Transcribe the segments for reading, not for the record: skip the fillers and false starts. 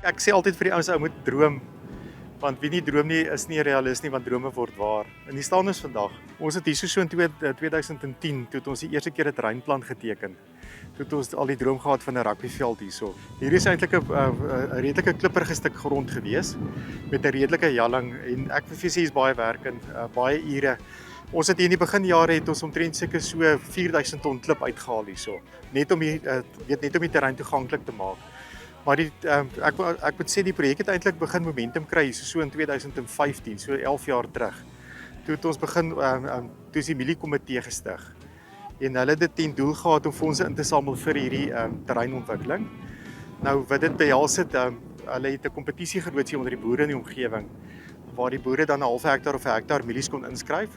Ek sê altyd vir die ouens, ou moet droom, want wie nie droom nie, is nie 'n realist nie, want drome word waar. En hier staan ons vandag. Ons het hier so in 2010, toe het ons die eerste keer 'n terreinplan geteken. Toe het ons al die droom gehad van 'n rugbyveld hierso. Hier is eintlik 'n redelike klipprige stuk grond gewees met 'n redelike jalling, en ek wil vir sê hier's baie werk en baie ure. Ons het hier in die beginjare het ons omtrent seker so 4000 ton klip uitgehaal hierso, net om die terrein toeganklik te maak. Maar ek moet sê die projek het eintlik begin momentum kry so in 2015, so 11 jaar terug. Toe het ons begin toe is die mieliekomitee gestig. En hulle het dit ten doel gehad om fondse in te samel vir hierdie terreinontwikkeling. Nou wat dit behels het, hulle het 'n kompetisie geloods onder die boere in die omgewing, waar die boere dan 'n half hektaar of 'n hektaar mielies kon inskryf.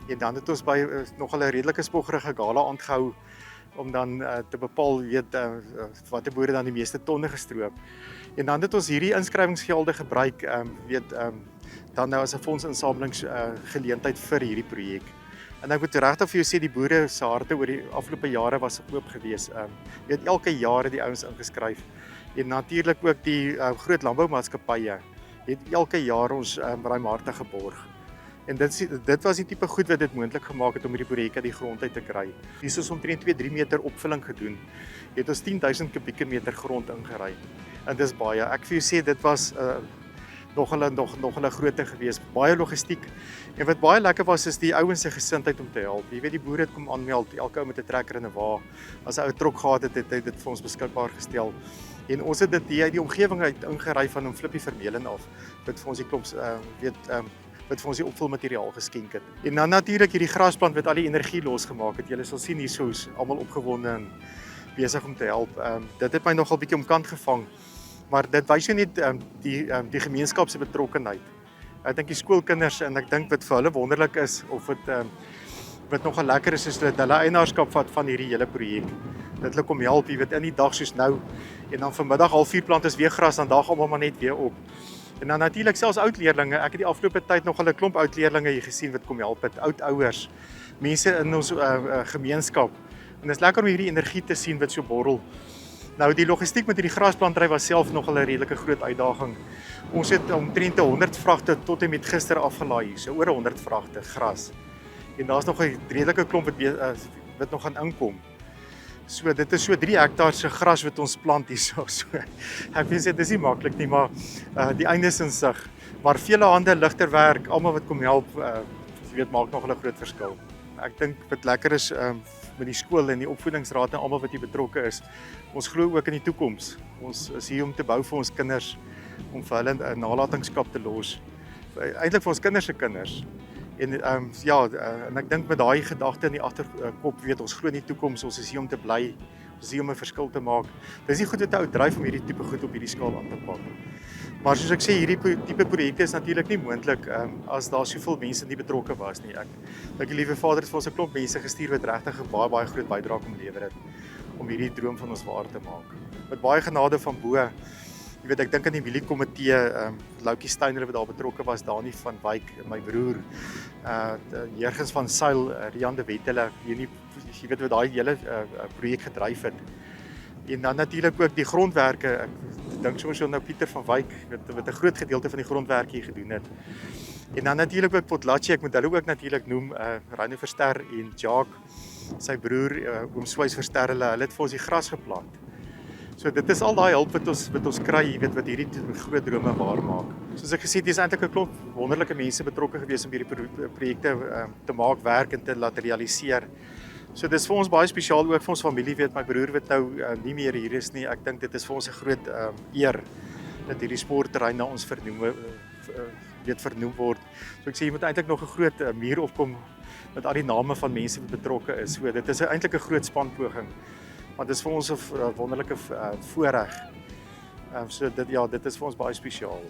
En dan het ons by nogal 'n redelike spoggerige gala aangehou om dan te bepaal watter boere dan die meeste tonne gestroop. En dan het ons hierdie inskrywingsgelde gebruik dan nou as 'n fondsinsamelingsgeleentheid vir hierdie projek. En ek moet regtig vir jou sê, die boere se harte oor die afgelope jare was oop gewees. Elke jaar het die ouens ingeskryf. En natuurlik ook die groot landboumaatskappye het elke jaar ons ruimhartig geborg. En dit was die tipe goed wat dit moontlik gemaak het om hierdie projek uit die grond uit te kry. Hier is omtrent 2-3 meter opvulling gedoen. Het ons 10.000 kubieke meter grond ingery. En dis baie. Ek vir jou sê dit was nog 'n grootte gewees, baie logistiek. En wat baie lekker was is die ouens se gesindheid om te help. Jy weet, die boere het kom aanmeld, elke ou met 'n trekker en 'n wa. As 'n ou trok gehad het, het hy dit vir ons beskikbaar gestel. En ons het dit uit die omgewing uit ingery van 'n Flippie Vermeulen af, wat vir ons die klomp wat vir ons die opvulmateriaal geskenk het. En dan natuurlik hierdie grasplant wat al die energie losgemaak het. Julle sal sien hier so is almal opgewonde en besig om te help. Dit het my nogal bietjie omkant gevang. Maar dit wys jou net die gemeenskap se betrokkenheid. Ek dink die skoolkinders, en ek dink wat vir hulle wonderlik is, of wat nogal lekker is dat hulle eienaarskap vat van hierdie hele projek. Dat hulle kom help, jy weet, in die dag soos nou, en dan vanmiddag 3:30 plant is weer gras, dan daag almal maar net weer op. En dan natuurlik selfs oud leerlinge. Ek het die afgelope tyd nog 'n klomp oud leerlinge hier gesien wat kom help het, oud ouers, mense in ons gemeenskap. En dit is lekker om hierdie energie te sien wat so borrel. Nou die logistiek met hierdie grasplantery was self nogal 'n redelike groot uitdaging. Ons het omtrent 100 vragte tot en met gister afgelaai hier, so oor 100 vragte gras. En daar's nog 'n redelike klomp wat nog gaan inkom. So dit is so 3 hektaar se gras wat ons plant hierso. So ek weet dit is nie maklik nie, maar die einde is in sig. Maar vele hande, ligter werk, almal wat kom help, jy weet, maak nog 'n groot verskil. Ek dink wat lekker is met die skool en die opvoedingsraad en almal wat hier betrokke is. Ons glo ook in die toekoms. Ons is hier om te bou vir ons kinders, om vir hulle 'n nalatenskap te los. Eintlik vir ons kinders se kinders. En en ek dink met daai gedagte in die agterkop, weet ons glo in die toekoms, ons is hier om te bly, ons is hier om 'n verskil te maak. Dis nie goed wat 'n ou dryf om hierdie tipe goed op hierdie skaal aan te pak. Maar soos ek sê, hierdie tipe projekte is natuurlik nie moontlik as daar soveel mense nie betrokke was nie. Ek die liewe Vader het vir ons 'n klomp mense gestuur wat regtig 'n baie groot bydrae kom lewer het om hierdie droom van ons waar te maak. Met baie genade van bo. Jy weet, ek dink aan die mieliekomitee, Loukie Steyn wat daar betrokke was, Dani van Wyk, my broer, Jurgens van Sail, Rian de Wet, jy weet wat daai hele projek gedryf het. En dan natuurlik ook die grondwerke. Ek dink soms nou Pieter van Wyk wat 'n groot gedeelte van die grondwerk hier gedoen het. En dan natuurlik ook Potlatjie, ek moet hulle ook natuurlik noem, Reino Verster en Jacques, sy broer, oom Swys Verster, hulle het vir ons die gras geplant. So dit is al daai hulp wat ons kry, jy weet, wat hierdie groot drome waar maak. Soos ek gesê het, is eintlik 'n klomp wonderlike mense betrokke gewees om hierdie projekte te maak werk en te laat realiseer. So dis vir ons baie spesiaal, ook vir ons familie, weet my broer wat nou nie meer hier is nie. Ek dink dit is vir ons 'n groot eer dat hierdie sportterrein na ons vernoem word. So ek sê jy moet eintlik nog 'n groot muur opkom met al die name van mense wat betrokke is. So dit is eintlik 'n groot spanpoging. Want dit is vir ons 'n wonderlike voorreg. So dit is vir ons baie spesiaal.